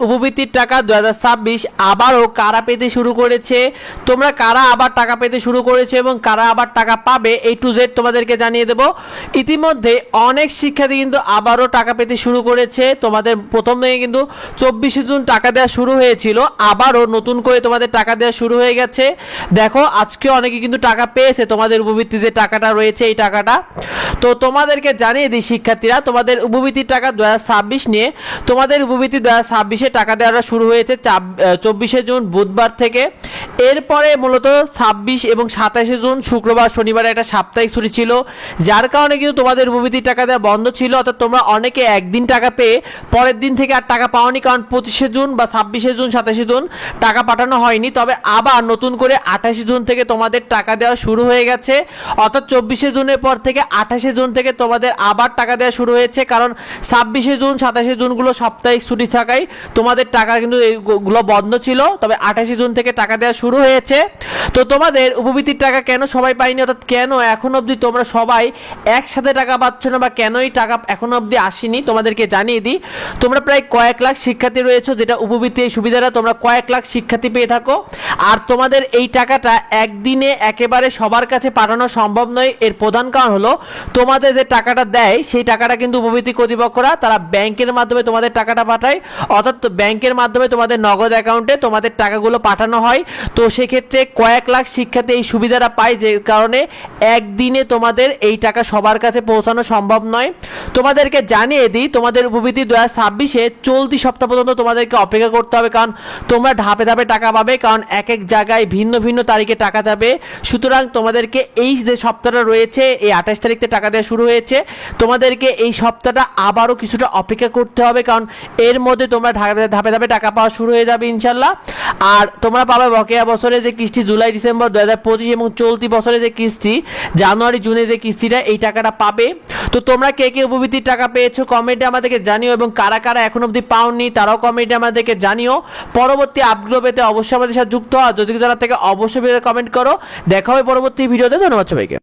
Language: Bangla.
উপবৃত্তির টাকা 2026 আবারও কারা পেতে শুরু করেছে, তোমরা কারা আবার টাকা পেতে শুরু করেছে এবং কারা আবার টাকা পাবে A to Z তোমাদেরকে জানিয়ে দেব। ইতিমধ্যে অনেক শিক্ষার্থী কিন্তু আবারও টাকা পেতে শুরু করেছে। তোমাদের প্রথম থেকে কিন্তু 24 জুন টাকা দেওয়া শুরু হয়েছিল, আবারও নতুন করে তোমাদের টাকা দেওয়া শুরু হয়ে গেছে। দেখো আজকে অনেকে কিন্তু টাকা পেয়েছে, তোমাদের উপবৃত্তি যে টাকাটা রয়েছে এই টাকাটা। তো তোমাদেরকে জানিয়ে দিই শিক্ষার্থীরা, তোমাদের উপবৃত্তির টাকা 2026 নিয়ে তোমাদের উপবৃত্তি 2026 টাকা দেওয়া শুরু হয়েছে 24 জুন বুধবার থেকে। এরপরে মূলত 26 এবং 27 জুন শুক্রবার শনিবার একটা সাপ্তাহিক ছুটি ছিল, যার কারণে কিন্তু তোমাদের উপবৃত্তির টাকা দেওয়া বন্ধ ছিল। অর্থাৎ তোমরা অনেকে একদিন টাকা পেয়ে পরের দিন থেকে আর টাকা পাওনি, কারণ 25 জুন বা 26 জুন 27 জুন টাকা পাঠানো হয়নি। তবে আবার নতুন করে 28 জুন থেকে তোমাদের টাকা দেওয়া শুরু হয়ে গেছে। অর্থাৎ 24 জুনের পর থেকে 28 জুন থেকে তোমাদের আবার টাকা দেওয়া শুরু হয়েছে, কারণ 26 জুন 27 জুনগুলো সাপ্তাহিক ছুটি থাকায় তোমাদের টাকা কিন্তু এগুলো বন্ধ ছিল। তবে 28 জুন থেকে টাকা দেওয়া শুরু হয়েছে। তো তোমাদের উপবৃত্তির টাকা কেন সবাই পাইনি, অর্থাৎ কেন এখন অবধি তোমরা সবাই একসাথে টাকা পাচ্ছ না বা কেনই টাকা এখন অবধি আসেনি তোমাদেরকে জানিয়ে দিই। তোমরা প্রায় কয়েক লাখ শিক্ষার্থী রয়েছে, যেটা উপবৃত্তি এই সুবিধাটা তোমরা কয়েক লাখ শিক্ষার্থী পেয়ে থাকো। আর তোমাদের এই টাকাটা একদিনে একেবারে সবার কাছে পাঠানো সম্ভব নয়। এর প্রধান কারণ হলো তোমাদের যে টাকাটা দেয় সেই টাকাটা কিন্তু উপবৃত্তি কর্তৃপক্ষরা তারা ব্যাংকের মাধ্যমে তোমাদের টাকাটা পাঠায়। অর্থাৎ ব্যাংকের মাধ্যমে তোমাদের নগদ অ্যাকাউন্টে তোমাদের টাকাগুলো পাঠানো হয়। তো সেক্ষেত্রে কয়েক লাখ শিক্ষার্থী এই সুবিধাটা পায়, যে কারণে একদিনে তোমাদের এই টাকা সবার কাছে পৌঁছানো সম্ভব নয়। তোমাদেরকে জানিয়ে দিই, তোমাদের উপবৃত্তি 2026 চলতি সপ্তাহ পর্যন্ত তোমাদেরকে অপেক্ষা করতে হবে, কারণ তোমরা ধাপে ধাপে টাকা পাবে, কারণ এক এক জায়গায় ভিন্ন ভিন্ন তারিখে টাকা যাবে। সুতরাং তোমাদেরকে এই যে সপ্তাহটা রয়েছে, এই 28 তারিখে টাকা দেওয়া শুরু হয়েছে, তোমাদেরকে এই সপ্তাহটা আবারও কিছুটা অপেক্ষা করতে হবে, কারণ এর মধ্যে তোমরা ধাপে ধাপে টাকা পাওয়া শুরু হয়ে যাবে ইনশাল্লাহ। আর তোমরা পাবে বকেয়া বছরে যে কিস্তি জুলাই ডিসেম্বর 2025 এবং চলতি বছরে যে কিস্তি জানুয়ারি জুনে যে কিস্তিটা, এই টাকাটা পাবে। তো তোমরা কে কে উপবৃত্তির টাকা পেয়েছো কমেন্টে আমাদেরকে জানিও, এবং কারা কারা এখন অবধি পাওনি তারাও কমেন্টে আমাদেরকে জানিও। পরবর্তী আপডেট পেতে অবশ্যই আমাদের সাথে যুক্ত হওয়া, যদি যারা থেকে অবশ্যই কমেন্ট করো। দেখা হবে পরবর্তী ভিডিওতে। ধন্যবাদ সবাইকে।